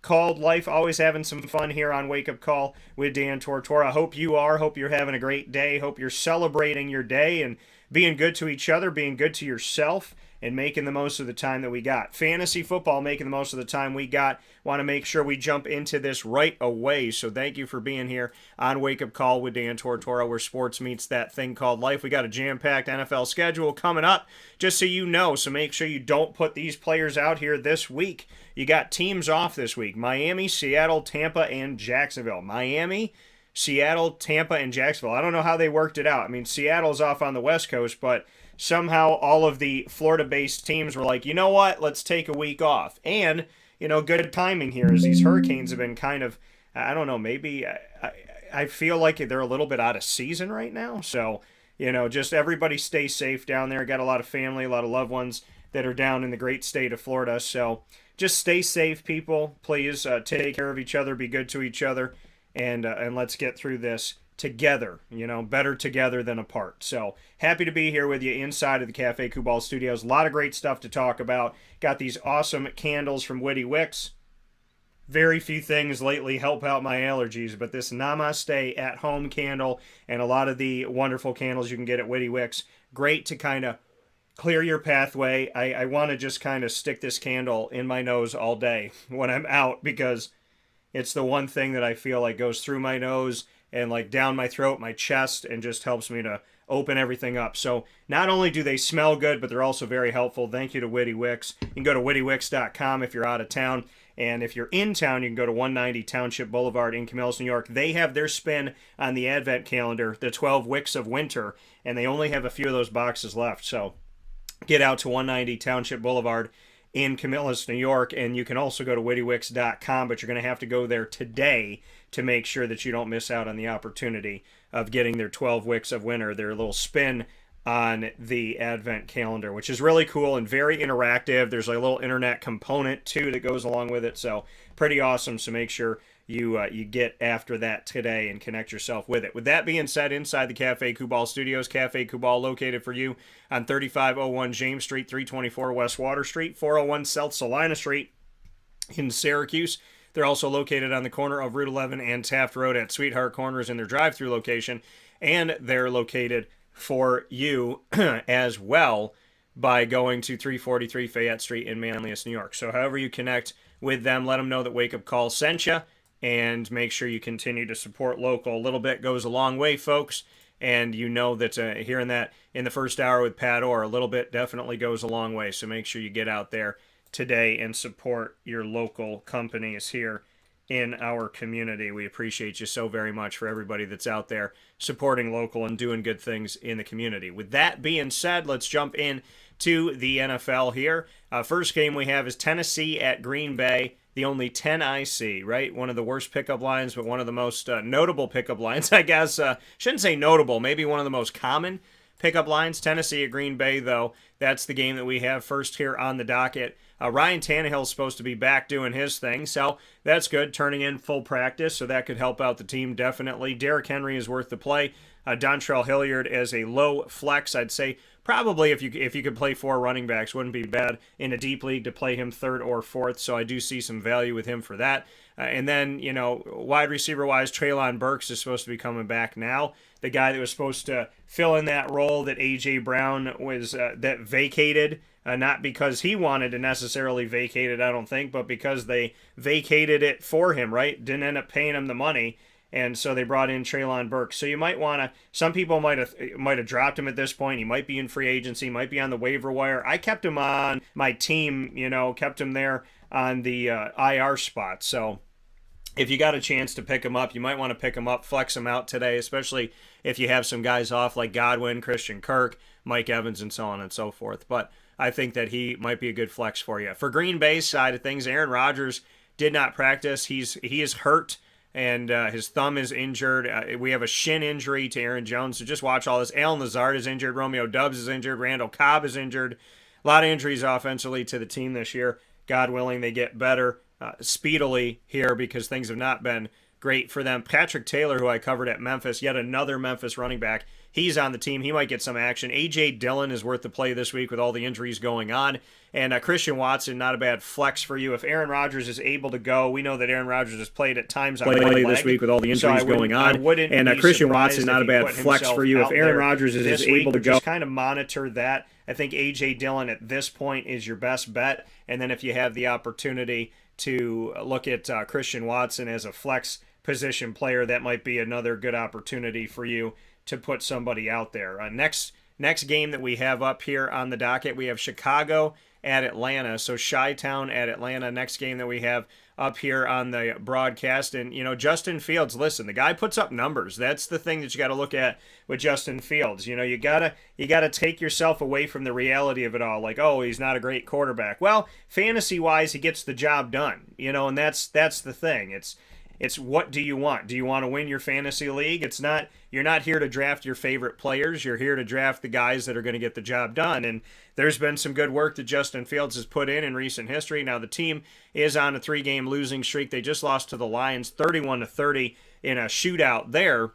called life. Always having some fun here on Wake Up Call with Dan Tortora. Hope you are. Hope you're having a great day. Hope you're celebrating your day and being good to each other, being good to yourself, and making the most of the time that we got. Fantasy football, making the most of the time we got. Want to make sure we jump into this right away. So thank you for being here on Wake Up Call with Dan Tortora, where sports meets that thing called life. We got a jam-packed NFL schedule coming up, just so you know. So make sure you don't put these players out here this week. You got teams off this week: Miami, Seattle, Tampa, and Jacksonville. Miami, Seattle, Tampa, and Jacksonville. I don't know how they worked it out. I mean, Seattle's off on the West Coast, but somehow all of the Florida-based teams were like, you know what, let's take a week off. And, good timing here as these hurricanes have been kind of, I don't know, maybe I feel like they're a little bit out of season right now. So, just everybody stay safe down there. Got a lot of family, a lot of loved ones that are down in the great state of Florida. So just stay safe, people. Please take care of each other, be good to each other, and let's get through this together, better together than apart. So happy to be here with you inside of the Cafe Kubal Studios. A lot of great stuff to talk about. Got these awesome candles from Witty Wicks. Very few things lately help out my allergies, but this Namaste at home candle and a lot of the wonderful candles you can get at Witty Wicks, great to kind of clear your pathway. I want to just kind of stick this candle in my nose all day when I'm out, because it's the one thing that I feel like goes through my nose and like down my throat, my chest, and just helps me to open everything up. So not only do they smell good, but they're also very helpful. Thank you to Witty Wicks. You can go to wittywicks.com if you're out of town. And if you're in town, you can go to 190 Township Boulevard in Camillus, New York. They have their spin on the Advent calendar, the 12 Wicks of Winter, and they only have a few of those boxes left. So get out to 190 Township Boulevard in Camillus, New York, and you can also go to wittywicks.com, but you're going to have to go there today to make sure that you don't miss out on the opportunity of getting their 12 Wicks of Winter, their little spin on the Advent calendar, which is really cool and very interactive. There's a little internet component, too, that goes along with it, so pretty awesome. So make sure you get after that today and connect yourself with it. With that being said, inside the Cafe Kubal Studios, Cafe Kubal located for you on 3501 James Street, 324 West Water Street, 401 South Salina Street in Syracuse. They're also located on the corner of Route 11 and Taft Road at Sweetheart Corners in their drive-through location, and they're located for you as well by going to 343 Fayette Street in Manlius, New York. So however you connect with them, let them know that Wake Up Call sent you, and make sure you continue to support local. A little bit goes a long way, folks, and you know that hearing that in the first hour with Pat Orr, a little bit definitely goes a long way. So make sure you get out there today and support your local companies here in our community. We appreciate you so very much for everybody that's out there supporting local and doing good things in the community. With that being said, let's jump in to the NFL here. First game we have is Tennessee at Green Bay. The only 10 I see, right? One of the worst pickup lines, but one of the most notable pickup lines, I guess. Shouldn't say notable, maybe one of the most common pickup lines. Tennessee at Green Bay, though, that's the game that we have first here on the docket. Ryan Tannehill's supposed to be back doing his thing, so that's good, turning in full practice, so that could help out the team definitely. Derrick Henry is worth the play. Dontrell Hilliard as a low flex, I'd say probably if you could play 4 running backs, wouldn't be bad in a deep league to play him 3rd or 4th, so I do see some value with him for that. And then, wide receiver-wise, Treylon Burks is supposed to be coming back now. The guy that was supposed to fill in that role that A.J. Brown was that vacated, not because he wanted to necessarily vacate it, I don't think, but because they vacated it for him, right? Didn't end up paying him the money, and so they brought in Treylon Burks. So you might want to, some people might have dropped him at this point. He might be in free agency, might be on the waiver wire. I kept him on my team, kept him there on the IR spot. So if you got a chance to pick him up, you might want to pick him up, flex him out today, especially if you have some guys off like Godwin, Christian Kirk, Mike Evans, and so on and so forth. But I think that he might be a good flex for you. For Green Bay's side of things, Aaron Rodgers did not practice. He is hurt, and his thumb is injured. We have a shin injury to Aaron Jones, so just watch all this. Allen Lazard is injured. Romeo Doubs is injured. Randall Cobb is injured. A lot of injuries offensively to the team this year. God willing, they get better speedily here because things have not been great for them. Patrick Taylor, who I covered at Memphis, yet another Memphis running back. He's on the team. He might get some action. A.J. Dillon is worth the play this week with all the injuries going on. And Christian Watson, not a bad flex for you. If Aaron Rodgers is able to go, we know that Aaron Rodgers has played at times on one leg this week with all the injuries going on. And Christian Watson, not a bad flex for you. If Aaron Rodgers is able to go, just kind of monitor that. I think A.J. Dillon at this point is your best bet. And then if you have the opportunity to look at Christian Watson as a flex position player, that might be another good opportunity for you to put somebody out there. Next game that we have up here on the docket, we have Chicago at Atlanta. So Chi-Town at Atlanta, next game that we have up here on the broadcast. And, Justin Fields, listen, the guy puts up numbers. That's the thing that you got to look at with Justin Fields. You gotta take yourself away from the reality of it all. Like, oh, he's not a great quarterback. Well, fantasy-wise, he gets the job done. And that's the thing. It's what do you want? Do you want to win your fantasy league? You're not here to draft your favorite players. You're here to draft the guys that are going to get the job done. And there's been some good work that Justin Fields has put in recent history. Now the team is on a 3-game losing streak. They just lost to the Lions 31-30 in a shootout there.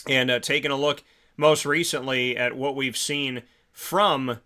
And taking a look most recently at what we've seen from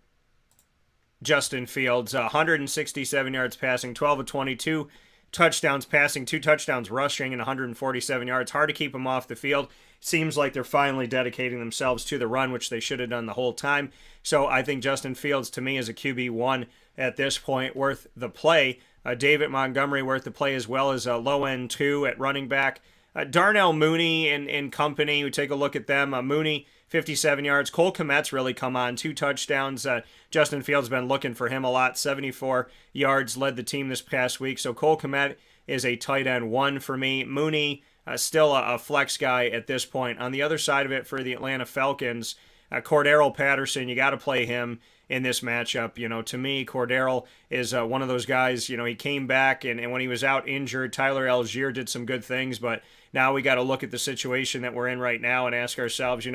Justin Fields, 167 yards passing, 12 of 22 touchdowns passing, 2 touchdowns rushing, and 147 yards. Hard to keep them off the field. Seems like they're finally dedicating themselves to the run, which they should have done the whole time. So I think Justin Fields, to me, is a QB1 at this point, worth the play. David Montgomery worth the play, as well as a low-end 2 at running back. Darnell Mooney and company, we take a look at them. Mooney, 57 yards. Cole Kmet's really come on, 2 touchdowns. Justin Fields been looking for him a lot. 74 yards, led the team this past week. So Cole Kmet is a tight end 1 for me. Mooney, still a flex guy at this point. On the other side of it for the Atlanta Falcons, Cordarrelle Patterson, you got to play him in this matchup. To me, Cordarrelle is one of those guys, he came back, and when he was out injured, Tyler Algier did some good things, but now we got to look at the situation that we're in right now and ask ourselves,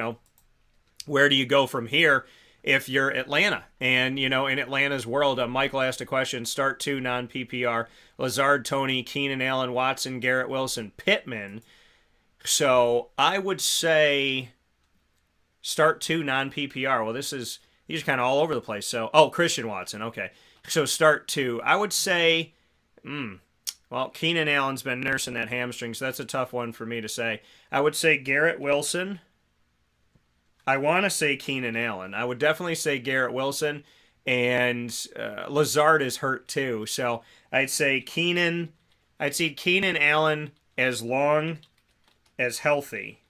where do you go from here if you're Atlanta? And, in Atlanta's world, Michael asked a question, start 2 non-PPR, Lazard, Toney, Keenan Allen, Watson, Garrett Wilson, Pittman. So I would say start 2 non-PPR. Well, these are kind of all over the place. So, Christian Watson, okay. So start 2. I would say, Keenan Allen's been nursing that hamstring, so that's a tough one for me to say. I would say Garrett Wilson. I want to say Keenan Allen. I would definitely say Garrett Wilson, and Lazard is hurt too. So I'd say Keenan Allen as long as healthy.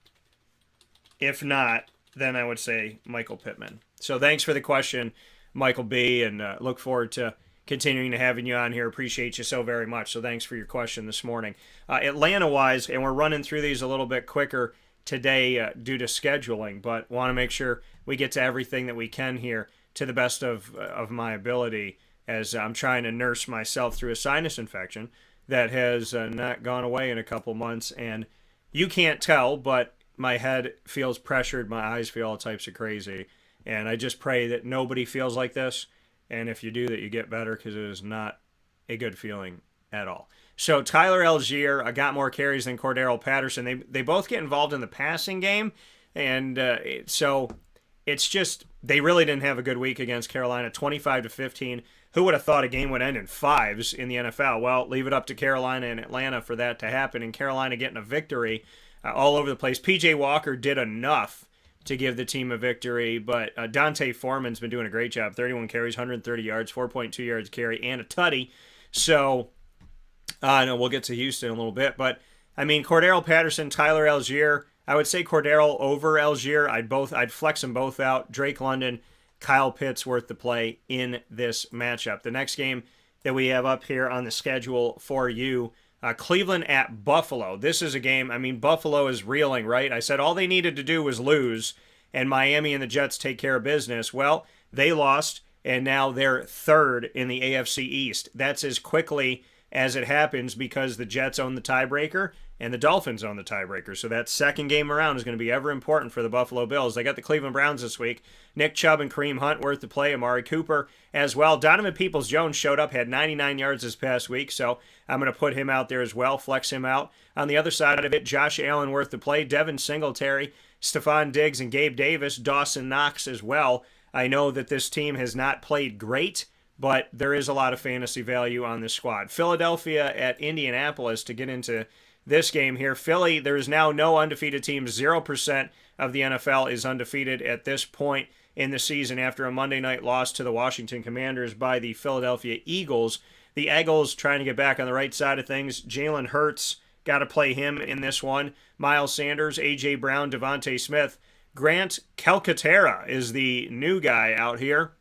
If not, then I would say Michael Pittman. So thanks for the question, Michael B., and look forward to continuing to having you on here. Appreciate you so very much. So thanks for your question this morning. Atlanta-wise, and we're running through these a little bit quicker today due to scheduling, but want to make sure we get to everything that we can here to the best of my ability, as I'm trying to nurse myself through a sinus infection that has not gone away in a couple months. And you can't tell, but my head feels pressured, my eyes feel all types of crazy, and I just pray that nobody feels like this, and if you do, that you get better, because it is not a good feeling at all. So Tyler Algier got more carries than Cordarrelle Patterson. They both get involved in the passing game, and so it's just they really didn't have a good week against Carolina, 25-15. Who would have thought a game would end in 5s in the NFL? Well, leave it up to Carolina and Atlanta for that to happen, and Carolina getting a victory all over the place. P.J. Walker did enough to give the team a victory, but Dante Foreman's been doing a great job. 31 carries, 130 yards, 4.2 yards carry, and a tutty. So I know we'll get to Houston in a little bit, but I mean, Cordarrelle Patterson, Tyler Algier, I would say Cordarrelle over Algier. I'd flex them both out. Drake London, Kyle Pitts worth the play in this matchup. The next game that we have up here on the schedule for you, Cleveland at Buffalo. This is a game, I mean, Buffalo is reeling, right? I said all they needed to do was lose, and Miami and the Jets take care of business. Well, they lost, and now they're 3rd in the AFC East. That's as quickly as it happens because the Jets own the tiebreaker and the Dolphins own the tiebreaker. So that second game around is going to be ever important for the Buffalo Bills. They got the Cleveland Browns this week. Nick Chubb and Kareem Hunt worth the play. Amari Cooper as well. Donovan Peoples-Jones showed up, had 99 yards this past week, so I'm going to put him out there as well, flex him out. On the other side of it, Josh Allen worth the play. Devin Singletary, Stephon Diggs, and Gabe Davis, Dawson Knox as well. I know that this team has not played great, but there is a lot of fantasy value on this squad. Philadelphia at Indianapolis to get into this game here. Philly, there is now no undefeated team. 0% of the NFL is undefeated at this point in the season after a Monday night loss to the Washington Commanders by the Philadelphia Eagles. The Eagles trying to get back on the right side of things. Jalen Hurts, got to play him in this one. Miles Sanders, A.J. Brown, Devontae Smith. Grant Calcaterra is the new guy out here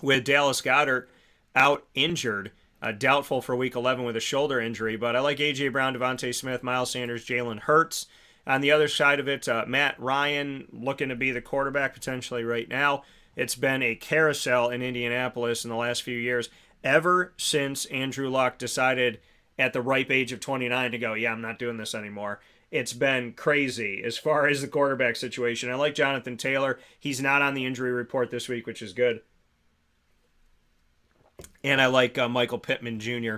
with Dallas Goedert out injured. Doubtful for Week 11 with a shoulder injury, but I like A.J. Brown, Devontae Smith, Miles Sanders, Jalen Hurts. On the other side of it, Matt Ryan looking to be the quarterback potentially right now. It's been a carousel in Indianapolis in the last few years, ever since Andrew Luck decided at the ripe age of 29 to go, yeah, I'm not doing this anymore. It's been crazy as far as the quarterback situation. I like Jonathan Taylor. He's not on the injury report this week, which is good. And I like Michael Pittman Jr.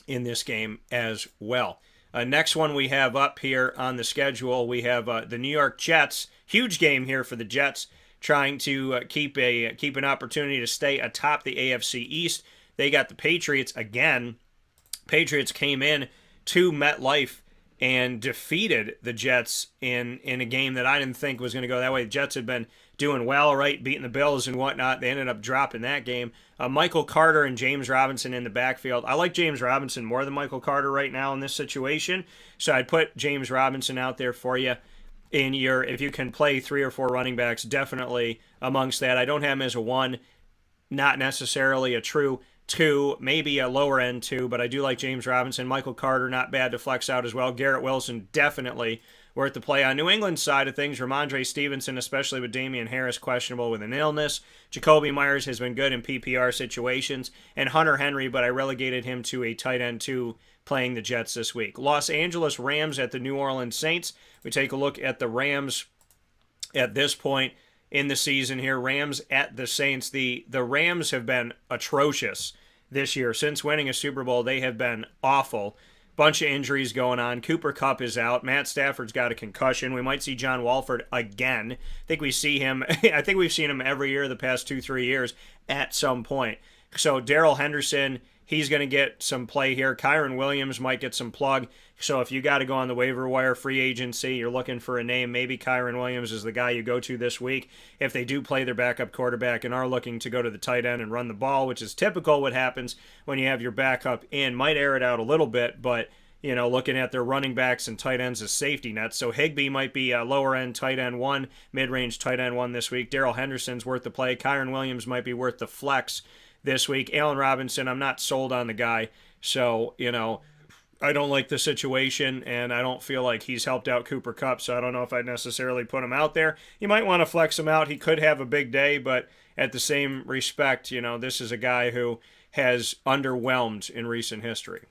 in this game as well. Next one we have up here on the schedule, we have the New York Jets. Huge game here for the Jets, trying to keep an opportunity to stay atop the AFC East. They got the Patriots again. Patriots came in to MetLife and defeated the Jets in a game that I didn't think was going to go that way. The Jets had been doing well, right, beating the Bills and whatnot. They ended up dropping that game. Michael Carter and James Robinson in the backfield. I like James Robinson more than Michael Carter right now in this situation, so I'd put James Robinson out there for you. If you can play 3 or 4 running backs, definitely amongst that. I don't have him as a 1, not necessarily a true 2, maybe a lower end 2, but I do like James Robinson. Michael Carter, not bad to flex out as well. Garrett Wilson, definitely worth the play. On New England's side of things, Ramondre Stevenson, especially with Damian Harris questionable with an illness. Jacoby Myers has been good in PPR situations. And Hunter Henry, but I relegated him to a tight end 2 playing the Jets this week. Los Angeles Rams at the New Orleans Saints. We take a look at the Rams at this point in the season here. Rams at the Saints. The Rams have been atrocious this year. Since winning a Super Bowl, they have been awful. Bunch of injuries going on. Cooper Kupp is out. Matt Stafford's got a concussion. We might see John Walford again. I think we've seen him every year the past 2-3 years at some point. So Darrell Henderson, he's going to get some play here. Kyron Williams might get some plug. So if you got to go on the waiver wire free agency, you're looking for a name, maybe Kyron Williams is the guy you go to this week if they do play their backup quarterback and are looking to go to the tight end and run the ball, which is typical what happens when you have your backup in. Might air it out a little bit, but looking at their running backs and tight ends as safety nets. So Higbee might be a lower end tight end 1, mid-range tight end 1 this week. Darrell Henderson's worth the play. Kyron Williams might be worth the flex this week. Allen Robinson, I'm not sold on the guy. So, I don't like the situation, and I don't feel like he's helped out Cooper Kupp, so I don't know if I'd necessarily put him out there. You might want to flex him out. He could have a big day, but at the same respect, this is a guy who has underwhelmed in recent history.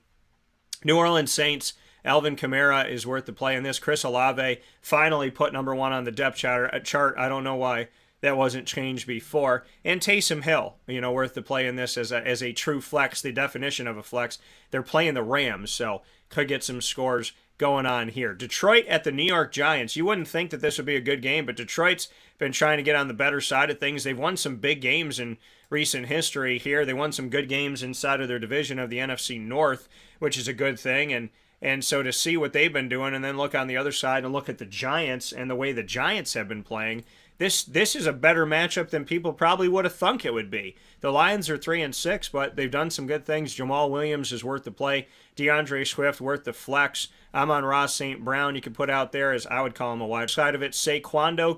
New Orleans Saints, Alvin Kamara is worth the play in this. Chris Olave finally put number 1 on the depth chart. I don't know why that wasn't changed before. And Taysom Hill, worth the play in this as a true flex, the definition of a flex. They're playing the Rams, so could get some scores going on here. Detroit at the New York Giants. You wouldn't think that this would be a good game, but Detroit's been trying to get on the better side of things. They've won some big games in recent history here. They won some good games inside of their division of the NFC North, which is a good thing. And so to see what they've been doing and then look on the other side and look at the Giants and the way the Giants have been playing, this is a better matchup than people probably would have thunk it would be. The Lions are 3-6, but they've done some good things. Jamal Williams is worth the play. DeAndre Swift worth the flex. Amon-Ra St. Brown you can put out there as I would call him a wide side of it. Quando,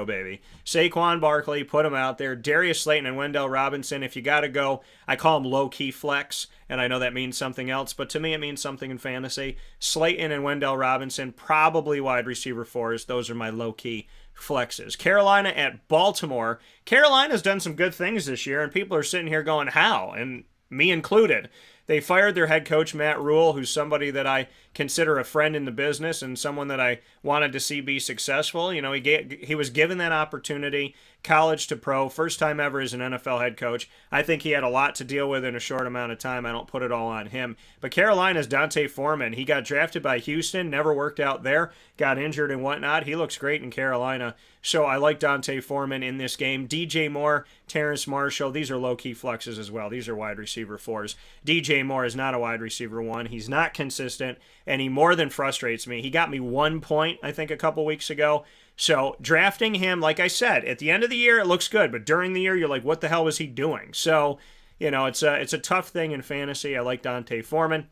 baby. Saquon Barkley, put him out there. Darius Slayton and Wendell Robinson, if you got to go, I call him low-key flex, and I know that means something else, but to me it means something in fantasy. Slayton and Wendell Robinson, probably wide receiver 4s. Those are my low-key flexes. Carolina at Baltimore. Carolina's done some good things this year, and people are sitting here going, how? And me included. They fired their head coach, Matt Rule, who's somebody that I consider a friend in the business and someone that I wanted to see be successful. You know, he was given that opportunity, college to pro, first time ever as an NFL head coach. I think he had a lot to deal with in a short amount of time. I don't put it all on him. But Carolina's D'Onta Foreman. He got drafted by Houston, never worked out there, got injured and whatnot. He looks great in Carolina. So I like D'Onta Foreman in this game. DJ Moore, Terrace Marshall, these are low-key flexes as well. These are wide receiver 4s. DJ Moore is not a wide receiver 1. He's not consistent, and he more than frustrates me. He got me 1 point, I think, a couple weeks ago. So drafting him, like I said, at the end of the year, it looks good. But during the year, you're like, what the hell was he doing? So, you know, it's a tough thing in fantasy. I like D'Onta Foreman.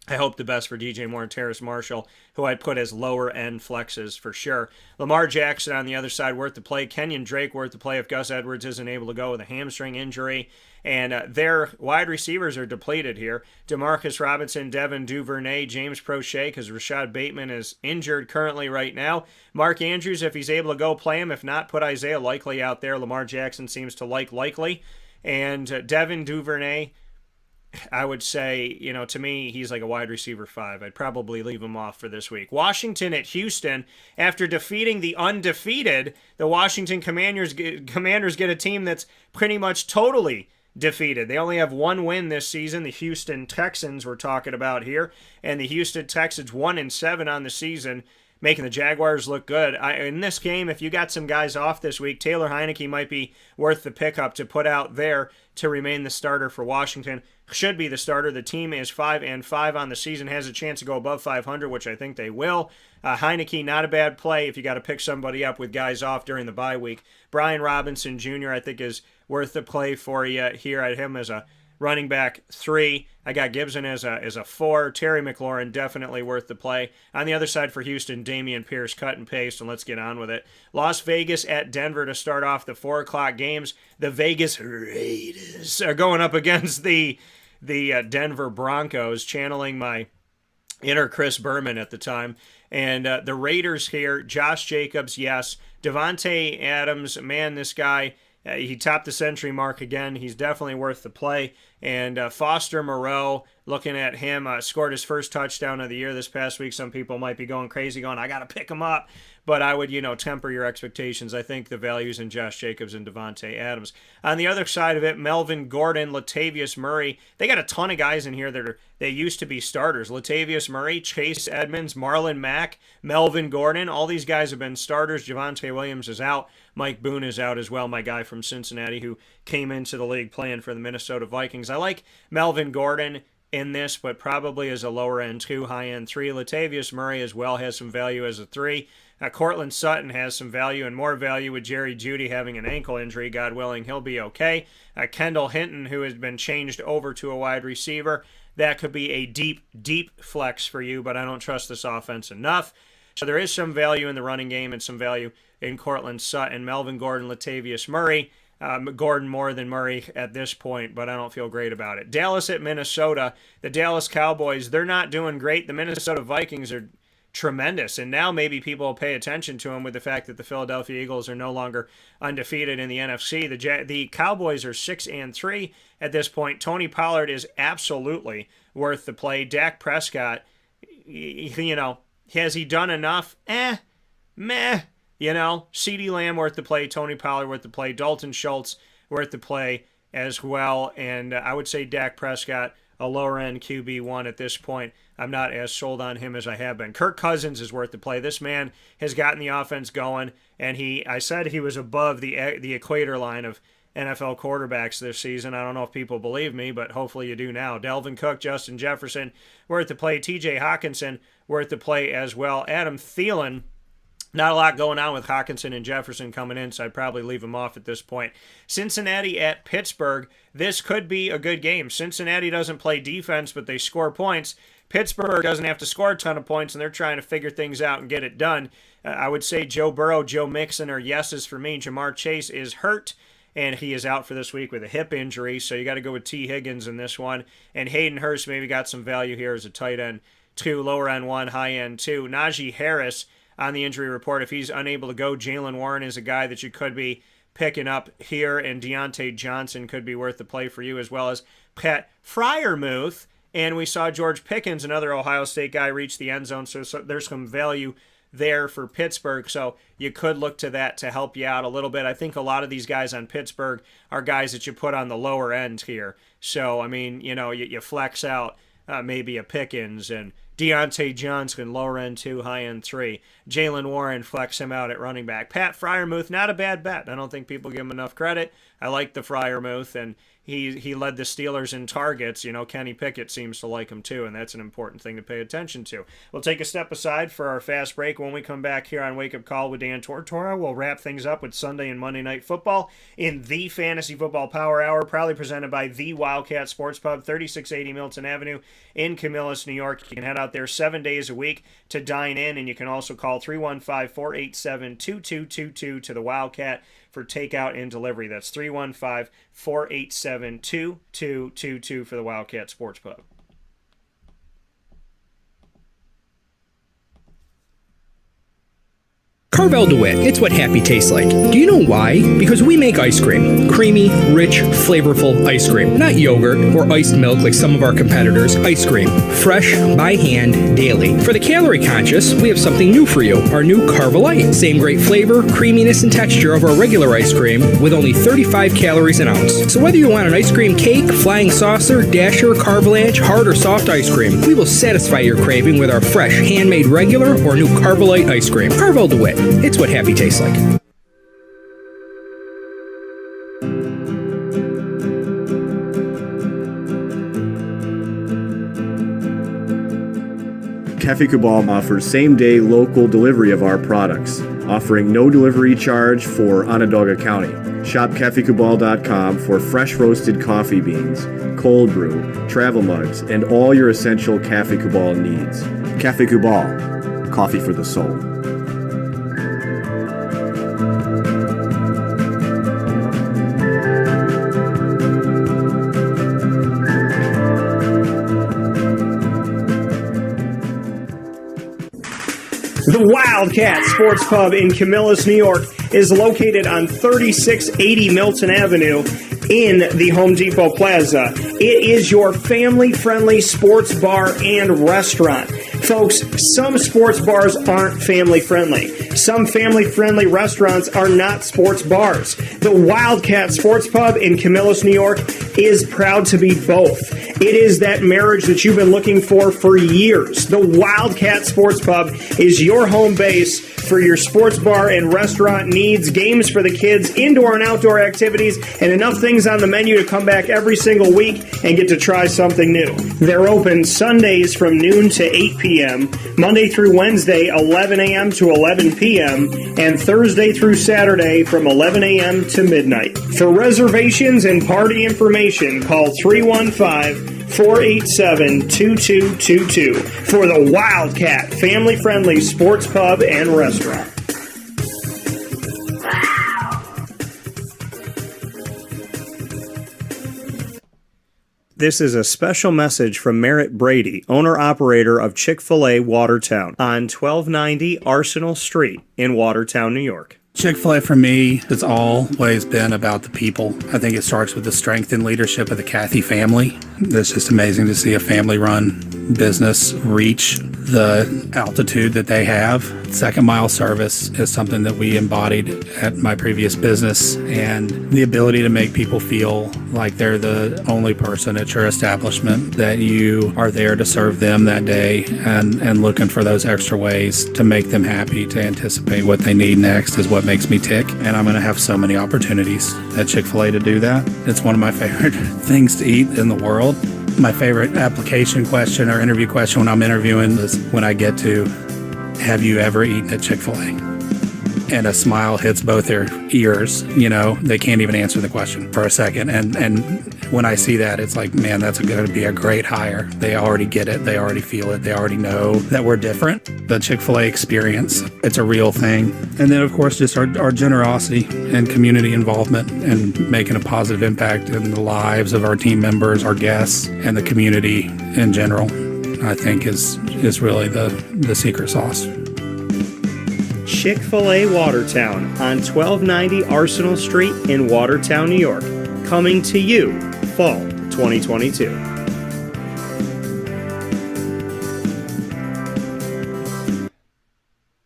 I hope the best for DJ Moore and Terrace Marshall, who I'd put as lower-end flexes for sure. Lamar Jackson on the other side, worth the play. Kenyon Drake, worth the play if Gus Edwards isn't able to go with a hamstring injury. And their wide receivers are depleted here. Demarcus Robinson, Devin Duvernay, James Prochet, because Rashad Bateman is injured currently right now. Mark Andrews, if he's able to go, play him. If not, put Isaiah Likely out there. Lamar Jackson seems to like Likely. And Devin Duvernay, I would say, you know, to me, he's like a wide receiver 5. I'd probably leave him off for this week. Washington at Houston. After defeating the undefeated, the Washington Commanders get a team that's pretty much totally defeated. They only have 1 win this season. The Houston Texans we're talking about here. And the Houston Texans 1-7 on the season, making the Jaguars look good. In this game, if you got some guys off this week, Taylor Heineke might be worth the pickup to put out there to remain the starter for Washington. Should be the starter. The team is 5-5 on the season, has a chance to go above 500, which I think they will. Heineke, not a bad play if you got to pick somebody up with guys off during the bye week. Brian Robinson Jr., I think, is worth the play for you here. I had him as a running back 3. I got Gibson as a 4. Terry McLaurin, definitely worth the play. On the other side for Houston, Dameon Pierce, cut and paste, and let's get on with it. Las Vegas at Denver to start off the 4 o'clock games. The Vegas Raiders are going up against the Denver Broncos, channeling my inner Chris Berman at the time. And the Raiders here, Josh Jacobs, yes. Devontae Adams, man, this guy, he topped the century mark again. He's definitely worth the play. And Foster Moreau, looking at him, scored his first touchdown of the year this past week. Some people might be going crazy, going, I got to pick him up. But I would, temper your expectations. I think the value's in Josh Jacobs and Devontae Adams. On the other side of it, Melvin Gordon, Latavius Murray. They got a ton of guys in here they used to be starters. Latavius Murray, Chase Edmonds, Marlon Mack, Melvin Gordon. All these guys have been starters. Javonte Williams is out. Mike Boone is out as well, my guy from Cincinnati who came into the league playing for the Minnesota Vikings. I like Melvin Gordon in this, but probably as a lower end 2, high end 3. Latavius Murray as well has some value as a 3. Cortland Sutton has some value and more value with Jerry Jeudy having an ankle injury. God willing, he'll be okay. Kendall Hinton, who has been changed over to a wide receiver. That could be a deep, deep flex for you, but I don't trust this offense enough. So there is some value in the running game and some value in Cortland Sutton. Melvin Gordon, Latavius Murray. Gordon more than Murray at this point, but I don't feel great about it. Dallas at Minnesota. The Dallas Cowboys, they're not doing great. The Minnesota Vikings are tremendous, and now maybe people will pay attention to them with the fact that the Philadelphia Eagles are no longer undefeated in the NFC. The Cowboys are 6-3 at this point. Tony Pollard is absolutely worth the play. Dak Prescott, has he done enough? Meh. CeeDee Lamb worth the play, Tony Pollard worth the play, Dalton Schultz worth the play as well, and I would say Dak Prescott, a lower-end QB1 at this point. I'm not as sold on him as I have been. Kirk Cousins is worth the play. This man has gotten the offense going, and I said he was above the equator line of NFL quarterbacks this season. I don't know if people believe me, but hopefully you do now. Delvin Cook, Justin Jefferson worth the play, TJ Hawkinson worth the play as well. Adam Thielen, not a lot going on with Hawkinson and Jefferson coming in, so I'd probably leave them off at this point. Cincinnati at Pittsburgh. This could be a good game. Cincinnati doesn't play defense, but they score points. Pittsburgh doesn't have to score a ton of points, and they're trying to figure things out and get it done. I would say Joe Burrow, Joe Mixon are yeses for me. Jamar Chase is hurt, and he is out for this week with a hip injury, so you got to go with T. Higgins in this one. And Hayden Hurst maybe got some value here as a tight end 2, lower end 1, high end 2. Najee Harris on the injury report. If he's unable to go, Jalen Warren is a guy that you could be picking up here, and Deontay Johnson could be worth the play for you, as well as Pat Freiermuth, and we saw George Pickens, another Ohio State guy, reach the end zone. So there's some value there for Pittsburgh. So you could look to that to help you out a little bit. I think a lot of these guys on Pittsburgh are guys that you put on the lower end here. So, I mean, you flex out maybe a Pickens and Deontay Johnson, lower end 2, high end 3. Jalen Warren, flex him out at running back. Pat Freiermuth, not a bad bet. I don't think people give him enough credit. I like the Freiermuth, and he led the Steelers in targets. Kenny Pickett seems to like him too, and that's an important thing to pay attention to. We'll take a step aside for our fast break. When we come back here on Wake Up Call with Dan Tortora, we'll wrap things up with Sunday and Monday Night Football in the Fantasy Football Power Hour, proudly presented by the Wildcat Sports Pub, 3680 Milton Avenue in Camillus, New York. You can head out there 7 days a week to dine in, and you can also call 315-487-2222 to the Wildcat for takeout and delivery. That's 315-487-2222 for the Wildcat Sports Pub. Carvel DeWitt, it's what happy tastes like. Do you know why? Because we make ice cream. Creamy, rich, flavorful ice cream. Not yogurt or iced milk like some of our competitors. Ice cream. Fresh, by hand, daily. For the calorie conscious, we have something new for you. Our new Carvelite. Same great flavor, creaminess, and texture of our regular ice cream with only 35 calories an ounce. So whether you want an ice cream cake, flying saucer, dasher, carvalanche, hard or soft ice cream, we will satisfy your craving with our fresh, handmade regular or new Carvelite ice cream. Carvel DeWitt. It's what happy tastes like. Cafe Cabal offers same-day local delivery of our products, offering no delivery charge for Onondaga County. Shop cafecabal.com for fresh roasted coffee beans, cold brew, travel mugs, and all your essential Cafe Cabal needs. Cafe Cabal, coffee for the soul. The Wildcat Sports Pub in Camillus, New York is located on 3680 Milton Avenue in the Home Depot Plaza. It is your family-friendly sports bar and restaurant. Folks, some sports bars aren't family-friendly. Some family-friendly restaurants are not sports bars. The Wildcat Sports Pub in Camillus, New York is proud to be both. It is that marriage that you've been looking for years. The Wildcat Sports Pub is your home base for your sports bar and restaurant needs, games for the kids, indoor and outdoor activities, and enough things on the menu to come back every single week and get to try something new. They're open Sundays from noon to 8 p.m., Monday through Wednesday, 11 a.m. to 11 p.m., and Thursday through Saturday from 11 a.m. to midnight. For reservations and party information, call 315-487-2222 for the Wildcat family-friendly sports pub and restaurant. This is a special message from Merritt Brady, owner-operator of Chick-fil-A Watertown on 1290 Arsenal Street in Watertown, New York. Chick-fil-A for me has always been about the people. I think it starts with the strength and leadership of the Cathy family. It's just amazing to see a family-run business reach the altitude that they have. Second mile service is something that we embodied at my previous business, and the ability to make people feel like they're the only person at your establishment, that you are there to serve them that day and looking for those extra ways to make them happy, to anticipate what they need next is what makes me tick. And I'm going to have so many opportunities at Chick-fil-A to do that. It's one of my favorite things to eat in the world. My favorite application question or interview question when I'm interviewing is when I get to, have you ever eaten at Chick-fil-A? And a smile hits both their ears. They can't even answer the question for a second. And when I see that, it's like, man, that's going to be a great hire. They already get it. They already feel it. They already know that we're different. The Chick-fil-A experience, it's a real thing. And then, of course, just our generosity and community involvement and making a positive impact in the lives of our team members, our guests, and the community in general, I think is really the secret sauce. Chick-fil-A Watertown on 1290 Arsenal Street in Watertown, New York. Coming to you fall 2022.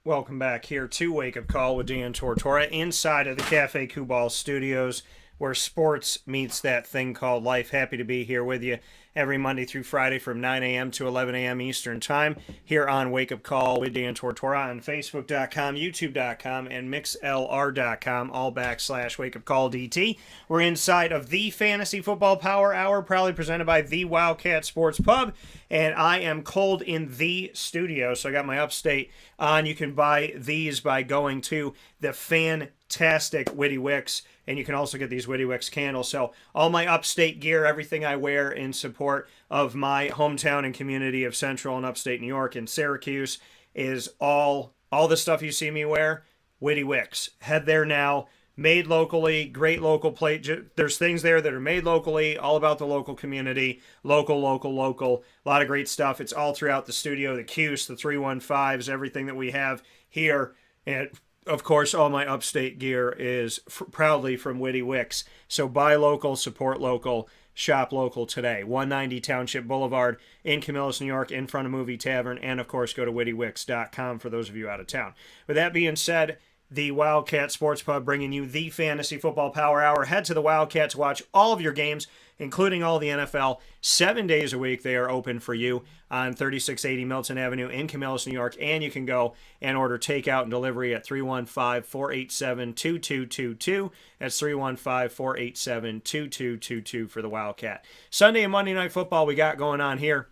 Welcome back here to Wake Up Call with Dan Tortora inside of the Cafe Kubal studios where sports meets that thing called life. Happy to be here with you every Monday through Friday from 9 a.m. to 11 a.m. Eastern Time here on Wake Up Call with Dan Tortora on Facebook.com, YouTube.com, and MixLR.com, all / Wake Up Call DT. We're inside of the Fantasy Football Power Hour, proudly presented by the Wildcat Sports Pub, and I am cold in the studio, so I got my upstate on. You can buy these by going to the fantastic Witty Wicks, and you can also get these Witty Wicks candles. So all my upstate gear, everything I wear in support of my hometown and community of Central and Upstate New York and Syracuse is all the stuff you see me wear, Witty Wicks. Head there now. Made locally, great local plate. There's things there that are made locally, all about the local community, local. A lot of great stuff. It's all throughout the studio, the Cuse, the 315s, everything that we have here. And of course, all my upstate gear is proudly from Witty Wicks. So buy local, support local, shop local today. 190 Township Boulevard in Camillus, New York, in front of Movie Tavern. And of course, go to wittywicks.com for those of you out of town. With that being said, the Wildcat Sports Pub bringing you the Fantasy Football Power Hour. Head to the Wildcat to watch all of your games, including all the NFL. 7 days a week they are open for you on 3680 Milton Avenue in Camillus, New York. And you can go and order takeout and delivery at 315-487-2222. That's 315-487-2222 for the Wildcat. Sunday and Monday Night Football we got going on here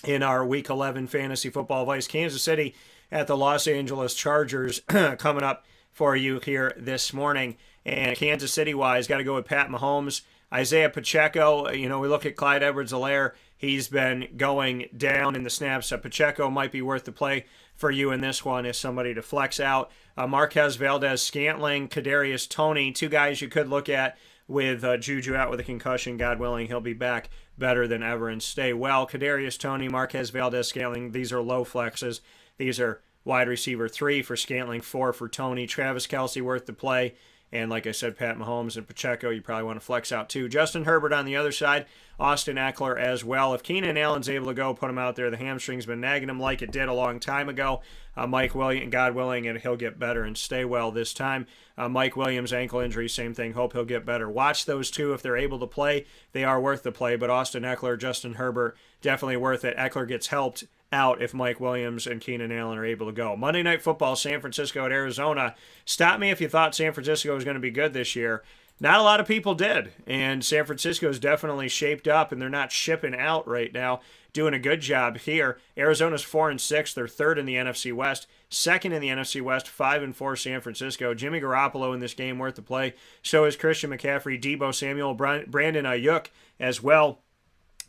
in our Week 11 Fantasy Football Vice. Kansas City at the Los Angeles Chargers coming up for you here this morning. And Kansas City-wise, got to go with Pat Mahomes. Isaiah Pacheco, we look at Clyde Edwards-Helaire. He's been going down in the snaps. Pacheco might be worth the play for you in this one as somebody to flex out. Marquez Valdez-Scantling, Kadarius Toney, two guys you could look at with Juju out with a concussion. God willing, he'll be back better than ever and stay well. Kadarius Toney, Marquez Valdez-Scantling, these are low flexes. These are wide receiver 3 for Scantling, 4 for Toney. Travis Kelce worth the play. And like I said, Pat Mahomes and Pacheco, you probably want to flex out too. Justin Herbert on the other side, Austin Eckler as well. If Keenan Allen's able to go, put him out there. The hamstring's been nagging him like it did a long time ago. Mike Williams, God willing, and he'll get better and stay well this time. Mike Williams, ankle injury, same thing. Hope he'll get better. Watch those two if they're able to play. They are worth the play, but Austin Eckler, Justin Herbert, definitely worth it. Eckler gets helped out if Mike Williams and Keenan Allen are able to go. Monday Night Football, San Francisco at Arizona. Stop me if you thought San Francisco was going to be good this year. Not a lot of people did, and San Francisco is definitely shaped up, and they're not shipping out right now. Doing a good job here. Arizona's 4-6. They're third in the NFC West, second in the NFC West, 5-4 San Francisco. Jimmy Garoppolo in this game worth the play. So is Christian McCaffrey, Deebo Samuel, Brandon Ayuk as well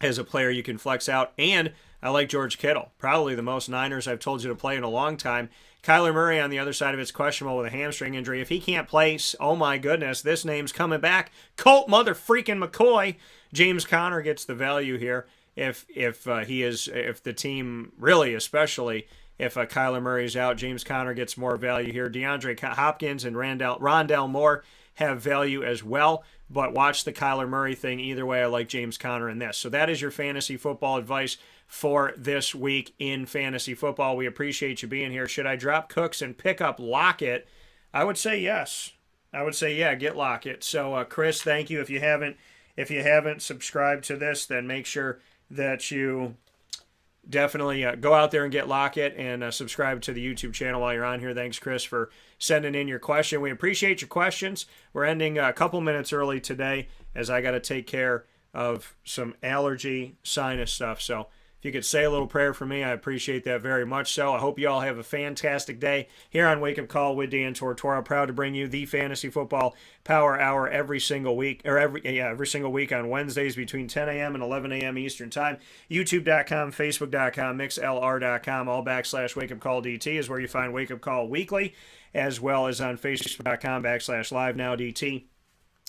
as a player you can flex out. And I like George Kittle, probably the most Niners I've told you to play in a long time. Kyler Murray on the other side of it's questionable with a hamstring injury. If he can't play, oh my goodness, this name's coming back. Colt mother-freaking McCoy. James Conner gets the value here if the team, really especially, if Kyler Murray's out, James Conner gets more value here. DeAndre Hopkins and Rondell Moore have value as well. But watch the Kyler Murray thing. Either way, I like James Conner in this. So that is your fantasy football advice for this week in fantasy football. We appreciate you being here. Should I drop Cooks and pick up Lockett? I would say yes. I would say, yeah, get Lockett. So, Chris, thank you. If you haven't subscribed to this, then make sure that you definitely go out there and get Lockett and subscribe to the YouTube channel while you're on here. Thanks, Chris, for sending in your question. We appreciate your questions. We're ending a couple minutes early today as I got to take care of some allergy sinus stuff. So if you could say a little prayer for me, I appreciate that very much. So I hope you all have a fantastic day here on Wake Up Call with Dan Tortora. Proud to bring you the Fantasy Football Power Hour every single week on Wednesdays between 10 a.m. and 11 a.m. Eastern Time. YouTube.com, Facebook.com, MixLR.com, all / Wake Up Call DT is where you find Wake Up Call Weekly, as well as on Facebook.com / Live Now DT.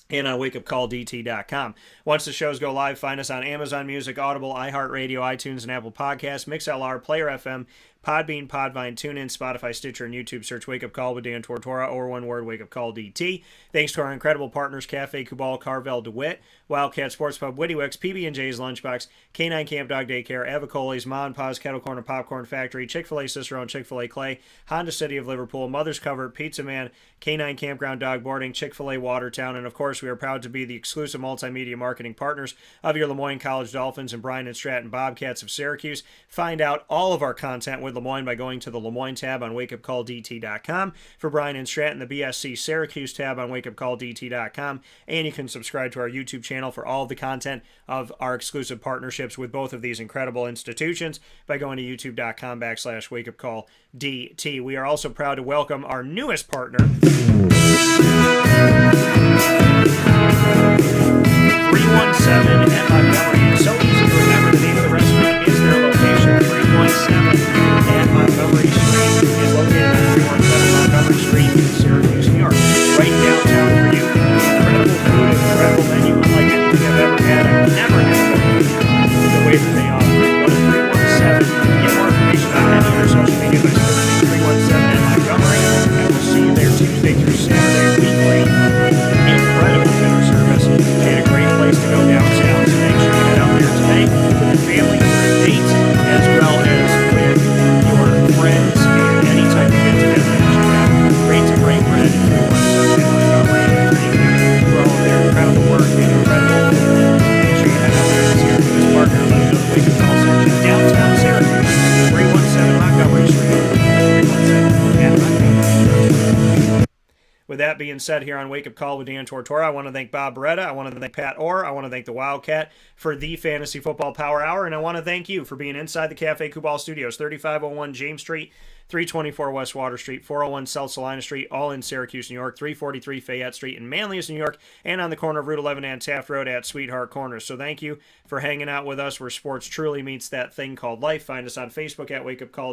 and on wakeupcalldt.com. Once the shows go live, find us on Amazon Music, Audible, iHeartRadio, iTunes, and Apple Podcasts, MixLR, Player FM, Podbean, Podvine, TuneIn, Spotify, Stitcher, and YouTube. Search Wake Up Call with Dan Tortora, or one word, Wake Up Call DT. Thanks to our incredible partners, Cafe Kubal, Carvel, DeWitt, Wildcat Sports Pub, Witty-Wix, PB&J's Lunchbox, K9 Camp Dog Daycare, Avicoli's, Ma and Pa's Kettle Corn and Popcorn Factory, Chick-fil-A Cicero and Chick-fil-A Clay, Honda City of Liverpool, Mother's Cover, Pizza Man, K9 Campground Dog Boarding, Chick-fil-A Watertown, and of course we are proud to be the exclusive multimedia marketing partners of your Lemoyne College Dolphins and Bryan and Stratton Bobcats of Syracuse. Find out all of our content with Lemoyne by going to the Lemoyne tab on wakeupcalldt.com. For Bryan and Stratton, the BSC Syracuse tab on wakeupcalldt.com, and you can subscribe to our YouTube channel for all of the content of our exclusive partnerships with both of these incredible institutions by going to youtube.com/wakeupcalldt. We are also proud to welcome our newest partner, 317 at Montgomery. It's so easy to remember the name of the restaurant is their location. 317 at Montgomery Street is located at 317 Montgomery Street in Syracuse, New York. Right downtown for you. Incredible food, incredible menu, unlike anything I've ever had. I've never had the way that they offer it. Go to 317. Get more information on any of their social media by searching 317 at Montgomery. And we'll see you there Tuesday through Saturday weekly. Incredible dinner service and a great place to go downtown. So make sure you head out there today with your family, for a date, as well as with your friends and any type of get-together that you have. Great to break bread and 317 at Montgomery. And thank you for all of their incredible work and incredible food. Make sure you head out there and see our newest partner. Let them know the Wake Up Call section. Downtown Syracuse, 317 Montgomery Street. 317 at Montgomery. With that being said, here on Wake Up Call with Dan Tortora, I want to thank Bob Beretta, I want to thank Pat Orr, I want to thank the Wildcat for the Fantasy Football Power Hour, and I want to thank you for being inside the Cafe Kubal Studios, 3501 James Street, 324 West Water Street, 401 South Salina Street, all in Syracuse, New York, 343 Fayette Street in Manlius, New York, and on the corner of Route 11 and Taft Road at Sweetheart Corners. So thank you for hanging out with us where sports truly meets that thing called life. Find us on Facebook at Wake Up Call